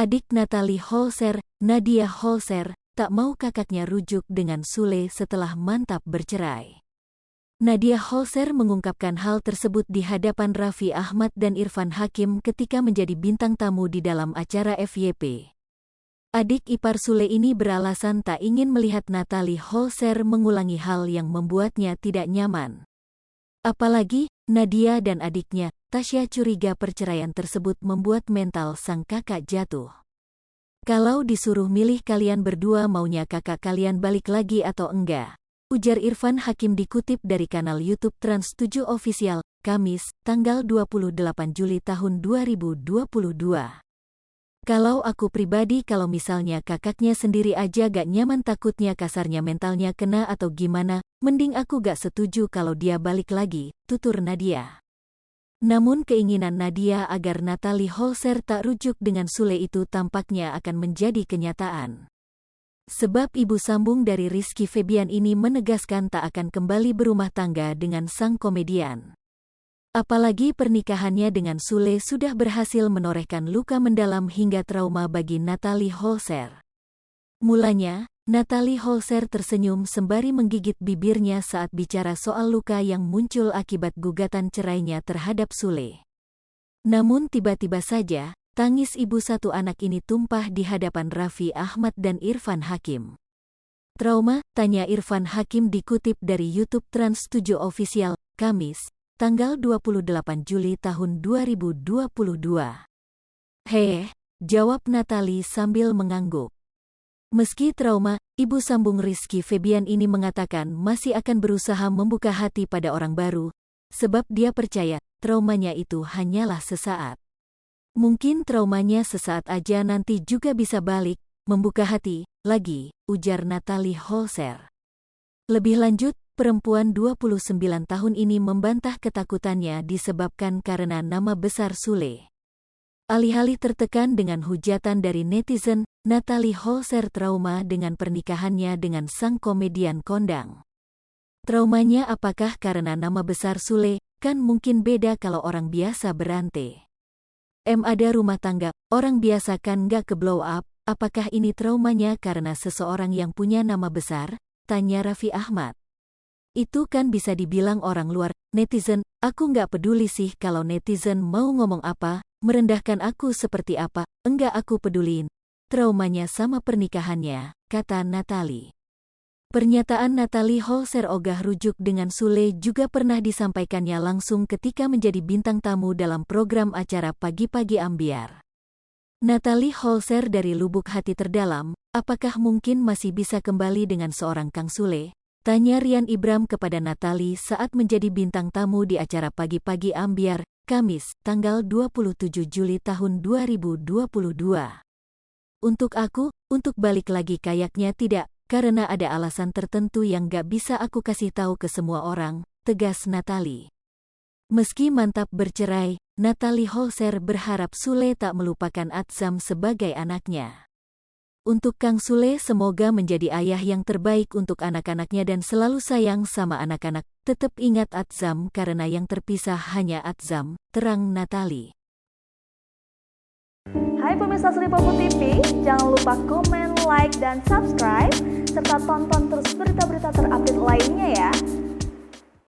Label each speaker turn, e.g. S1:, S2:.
S1: Adik Natalie Holzer, Nadia Holzer, tak mau kakaknya rujuk dengan Sule setelah mantap bercerai. Nadia Holzer mengungkapkan hal tersebut di hadapan Raffi Ahmad dan Irfan Hakim ketika menjadi bintang tamu di dalam acara FYP. Adik ipar Sule ini beralasan tak ingin melihat Natalie Holzer mengulangi hal yang membuatnya tidak nyaman. Apalagi, Nadia dan adiknya, Tasya, curiga perceraian tersebut membuat mental sang kakak jatuh. Kalau disuruh milih kalian berdua maunya kakak kalian balik lagi atau enggak? Ujar Irfan Hakim dikutip dari kanal YouTube Trans 7 Official, Kamis, tanggal 28 Juli tahun 2022. Kalau aku pribadi kalau misalnya kakaknya sendiri aja gak nyaman takutnya kasarnya mentalnya kena atau gimana, mending aku gak setuju kalau dia balik lagi, tutur Nadia. Namun keinginan Nadia agar Natalie Holzer tak rujuk dengan Sule itu tampaknya akan menjadi kenyataan. Sebab ibu sambung dari Rizky Febian ini menegaskan tak akan kembali berumah tangga dengan sang komedian. Apalagi pernikahannya dengan Sule sudah berhasil menorehkan luka mendalam hingga trauma bagi Natalie Holzer. Mulanya, Natalie Holzer tersenyum sembari menggigit bibirnya saat bicara soal luka yang muncul akibat gugatan cerainya terhadap Sule. Namun tiba-tiba saja, tangis ibu satu anak ini tumpah di hadapan Raffi Ahmad dan Irfan Hakim. Trauma? Tanya Irfan Hakim dikutip dari YouTube Trans 7 Official, Kamis, tanggal 28 Juli tahun 2022. Jawab Natalie sambil mengangguk. Meski trauma, ibu sambung Rizky Febian ini mengatakan masih akan berusaha membuka hati pada orang baru, sebab dia percaya traumanya itu hanyalah sesaat. Mungkin traumanya sesaat aja nanti juga bisa balik, membuka hati, lagi, ujar Natalie Holzer. Lebih lanjut, perempuan 29 tahun ini membantah ketakutannya disebabkan karena nama besar Sule. Alih-alih tertekan dengan hujatan dari netizen, Natalie Holzer trauma dengan pernikahannya dengan sang komedian kondang. Traumanya apakah karena nama besar Sule? Kan mungkin beda kalau orang biasa berante. Ada rumah tangga, orang biasa kan gak ke blow up, apakah ini traumanya karena seseorang yang punya nama besar? Tanya Raffi Ahmad. Itu kan bisa dibilang orang luar, netizen, aku nggak peduli sih kalau netizen mau ngomong apa, merendahkan aku seperti apa, enggak aku pedulin. Traumanya sama pernikahannya, kata Natalie. Pernyataan Natalie Holzer ogah rujuk dengan Sule juga pernah disampaikannya langsung ketika menjadi bintang tamu dalam program acara Pagi-Pagi Ambyar. Natalie Holzer dari lubuk hati terdalam, apakah mungkin masih bisa kembali dengan seorang Kang Sule? Tanya Rian Ibram kepada Natalie saat menjadi bintang tamu di acara Pagi-Pagi Ambyar, Kamis, tanggal 27 Juli tahun 2022. Untuk aku, untuk balik lagi kayaknya tidak, karena ada alasan tertentu yang gak bisa aku kasih tahu ke semua orang, tegas Natalie. Meski mantap bercerai, Natalie Holzer berharap Sule tak melupakan Atzam sebagai anaknya. Untuk Kang Sule semoga menjadi ayah yang terbaik untuk anak-anaknya dan selalu sayang sama anak-anak. Tetap ingat Atzam karena yang terpisah hanya Atzam, terang Natalie.
S2: Hai pemirsa Sri Popo TV, jangan lupa komen, like, dan subscribe, serta tonton terus berita-berita terupdate lainnya ya.